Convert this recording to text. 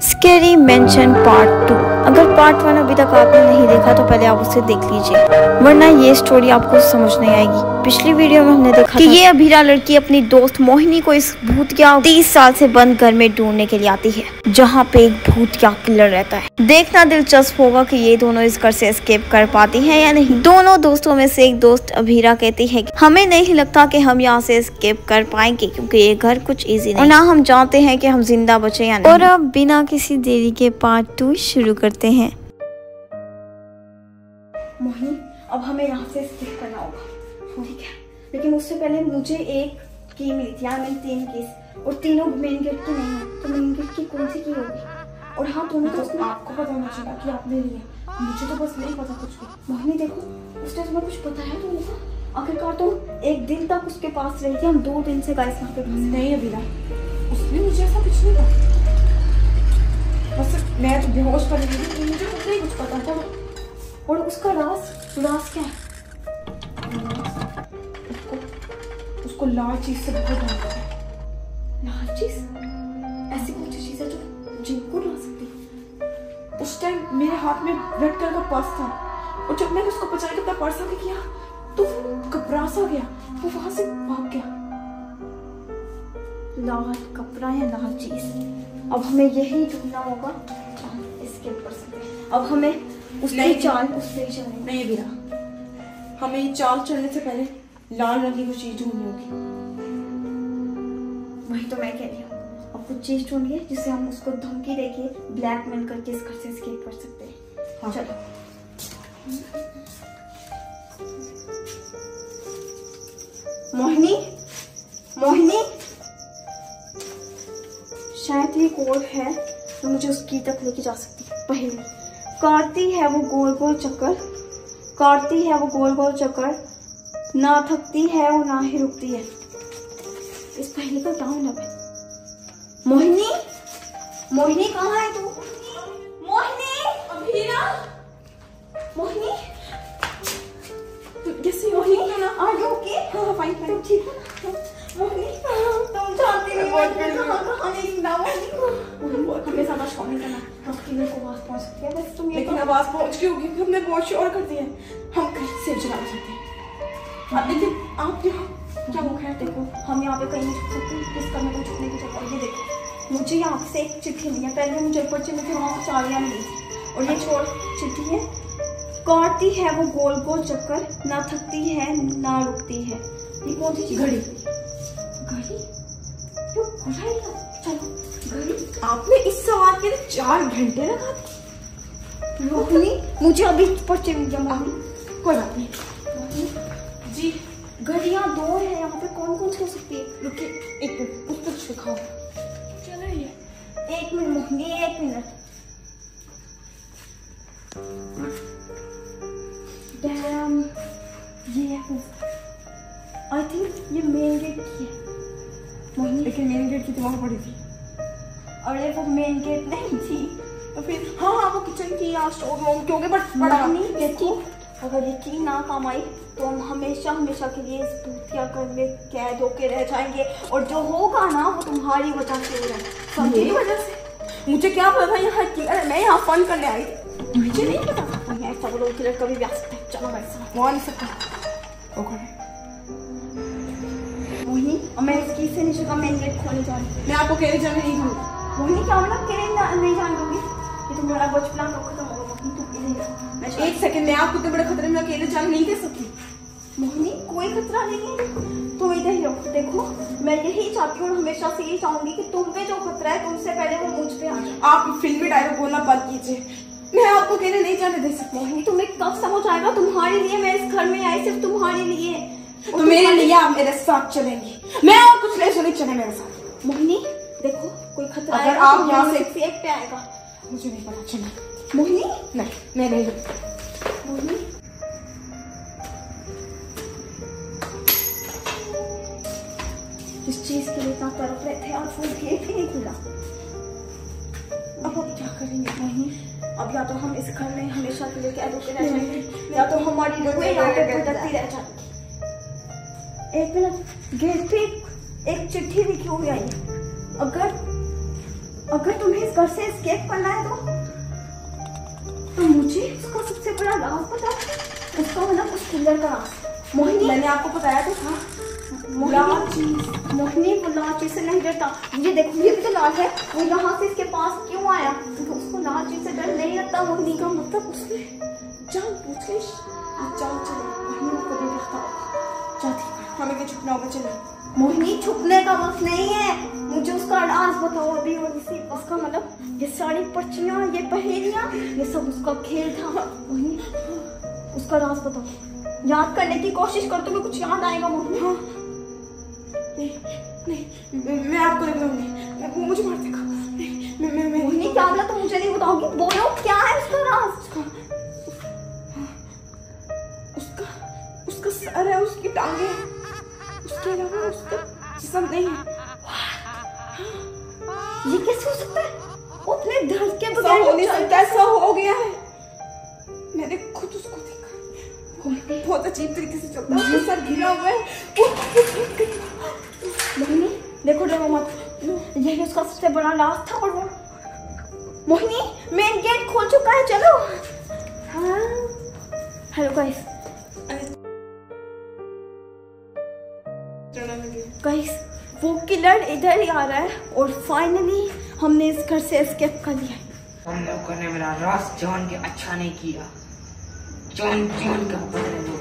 Scary mention part 2। अगर part 1 अभी तक आपने नहीं देखा तो पहले आप उसे देख लीजिए, वरना ये स्टोरी आपको समझ नहीं आएगी। पिछली वीडियो में हमने देखा कि ये अभीरा लड़की अपनी दोस्त मोहिनी को इस भूतिया 30 साल से बंद घर में ढूंढने के लिए आती है, जहाँ पे एक भूतिया किलर रहता है। देखना दिलचस्प होगा कि ये दोनों इस घर से एस्केप कर पाती हैं या नहीं। दोनों दोस्तों में से एक दोस्त अभीरा कहती है कि हमें नहीं लगता कि हम यहाँ से एस्केप कर पाएंगे, क्योंकि ये घर कुछ इजी नहीं और ना हम जानते हैं कि हम जिंदा बचे या नहीं। और अब बिना किसी देरी के पार्ट 2 शुरू करते हैं। मोहिनी, अब हमें यहाँ से एस्केप करना होगा, ठीक है? लेकिन उससे पहले मुझे एक की मिली थी, यार मैंने 3 कीज और तीनों मेन गेट की नहीं है, तो मेन गेट की कौन सी की होगी? और हाँ, दोनों तो आपको पता होना चाहिए कि आपने लिया, मुझे तो बस नहीं पता कुछ भी। मोहिनी देखो, उसने तुम्हें कुछ पता है तुमको? आखिरकार तुम एक दिन तक उसके पास रही थी, हम 2 दिन से गाइस यहाँ पे नहीं अभी उसने मुझे ऐसा कुछ नहीं कहा, बस मैं तो बेहोश पड़ गई थी, मुझे कुछ नहीं कुछ पता था। और उसका राज क्या है? उसको लाल चीज से बहुत डर लगता है। लाल चीज? ऐसी कौन सी चीज है जो जिनको ला सकती है? उस टाइम मेरे हाथ में रेड कलर का पर्स था, और जब मैंने उसको पचाने का पर्स आगे किया तो वो घबरा सा गया, वो वहां से भाग गया। लाल कपड़ा या लाल चीज? अब हमें यही ढूंढना होगा, एस्केप कर सकते हैं। अब हमें उसकी चाल उससे चलनी नहीं अभी हमें ये चाल चलने से पहले लाल रंग की कुछ चीज ढूंढनी होगी। वही तो मैं कह रही हूँ, अब कुछ चीज ढूंढिए जिससे हम उसको धमकी देके ब्लैकमेल करके इस घर से एस्केप कर सकते हैं। हाँ चलो। मोहिनी, शायद ये कोड है तो मुझे उसकी तक लेके जा सकती है। पहली काटती है वो गोल गोल चक्कर, ना थकती है वो ना ही रुकती है। इस पहली का क्या मतलब है? मोहिनी कहाँ है तू? मोहिनी, अभीरा, मोहिनी, कैसी हो? मोहिनी है ना? Are you okay? हाँ फाइन। तुम ठीक है ना? मोहिनी, तुम जानती नहीं हमें ज्यादा शौक नहीं करना, किलर को आवाज पहुंच सकती है। बस तुम ये लेकिन आवाज पहुंच गई होगी, हमने बहुत शोर कर दिया है, हम कहीं से चला सकते हैं। लेकिन आप यहाँ क्या हो गया? देखो, हम यहाँ पे कहीं नहीं छुप सकते, किस करने को छुपने की जगह। ये देखो, मुझे यहाँ से एक चिट्ठी मिली है, पहले मुझे पर्चे में थे, वहाँ चालियाँ मिली थी, और ये छोड़ चिट्ठी है। काटती है वो गोल गोल चक्कर, ना थकती है ना रुकती है। ये कौन सी घड़ी? क्यों चलो घड़ी? आपने इस सवाल के लिए 4 घंटे लगा दिए। रोहिणी, मुझे अभी पर्चे मिल गया। कोई बात नहीं जी। घड़ियाँ 2 है यहाँ पे, कौन कौन सी हो सकती है? रुकिए एक मिनट, उस पर कुछ लिखा हो। क्या है ये? 1 मिनट मोहिनी, 1 मिनट। डैम, ये आई थिंक ये मेन गेट की है मोहिनी। लेकिन मेन गेट की तो वहां पड़ी थी। अरे वो मेन गेट नहीं थी तो फिर हाँ वो किचन की या स्टोर रूम क्योंकि बट बड़ा नहीं देखो, अगर ये की ना काम आई तो हम हमेशा के लिए इस भूतिया घर में कैद होके रह जाएंगे, और जो होगा ना वो तुम्हारी वजह से हो रहा है। मेरी वजह से? मुझे क्या पता था यहाँ किलर? मैं यहाँ फन करने आई थी, मुझे नहीं पता था मैं सब लोग किलर कभी भी आ सकते हैं। चलो भाई साहब, वहाँ नहीं सकता। मोहिनी, मैं इसकी से नीचे का मेन गेट खोलने जा रही हूँ। मैं आपको अकेले जाने नहीं दूँगी। मोहिनी, क्या मतलब अकेले नहीं जाने दूंगी? ये तुम्हारा बचपना तो खत्म होगा मोहिनी, तुम अकेले। एक सेकंड, मैं आपको इतने बड़े खतरे में अकेले जाने नहीं दे सकती। मोहिनी, कोई खतरा नहीं है, तुम इधर ही रहो। देखो, मैं यही चाहती हूँ, हमेशा से यही चाहूंगी कि तुम पे जो खतरा है तुमसे पहले वो मुझ पे आ जाए। आप फिल्मी डायलॉग बोलना बंद कीजिए, मैं आपको अकेले नहीं जाने दे सकती। मोहिनी, तुम्हें कब समझ आएगा? तुम्हारे लिए मैं इस घर में आई, सिर्फ तुम्हारे लिए। तो मेरे लिए आप मेरे साथ चलेंगी, मैं और कुछ ले नहीं चले मेरे साथ। मोहिनी देखो, कोई खतरा अगर आप यहाँ से एक पे आएगा, मुझे नहीं पता चला। मोहिनी नहीं, मैं नहीं। मोहिनी, जिस चीज के लिए इतना तड़प रहे थे आज वो गेट ही नहीं खुला। अब क्या करेंगे मोहिनी? अब या तो हम इस घर में हमेशा के लिए कैद होकर रह जाएंगे, या तो हमारी रुपये यहाँ पे भटकती रह जाएगी। 1 मिनट, गेट पे एक चिट्ठी लिखी हुई आई है। अगर तुम्हें इस घर से एस्केप करना है तो मुझे उसका सबसे बड़ा राज पता है। उसका मतलब उस किलर का राज। मोहिनी, मैंने आपको बताया तो था। मोहिनी वो लाल चीज से नहीं डरता। ये देखो, ये भी तो लाल है। वो यहाँ से इसके पास क्यों आया? तो उसको लाल चीज से डर नहीं लगता। मोहिनी का मतलब उसने जान पूछ ली, जान चले मोहिनी को भी रखता होगा। जाती हमें क्या छुपना होगा, चले। मोहिनी छुपने का वक्त नहीं है, मुझे उसका राज बताओ अभी। और इसी उसका मतलब ये सारी पर्चियां, ये पहेलियां, ये सब उसका खेल था। मोहिनी उसका राज बताओ, याद करने की कोशिश कर, तुम्हें कुछ याद आएगा मोहिनी। हाँ नहीं, मैं आपको नहीं बताऊंगी, वो मुझे मार देगा। मैं मोहिनी क्या बोला? तुम मुझे नहीं बताओगी? बोलो क्या है उसका राज? उसका सर है, उसकी टांगे, उसके अलावा उसका जिस्म नहीं है। ये कैसे हो सकता है? अपने दर्द के बगैर हो नहीं सकता, ऐसा हो गया है। मैंने खुद उसको देखा, बहुत अजीब तरीके से चलता है, सर गिरा हुआ है। मोहिनी देखो, डरो मत, यही उसका सबसे बड़ा राज था। और वो मोहिनी मेन गेट खोल चुका है, चलो। हाँ हेलो गाइस, वो किलर इधर ही आ रहा है और फाइनली हमने इस घर से एस्केप कर लिया है। हम लोगों ने मेरा राज जान के अच्छा नहीं किया, जान के बदले में।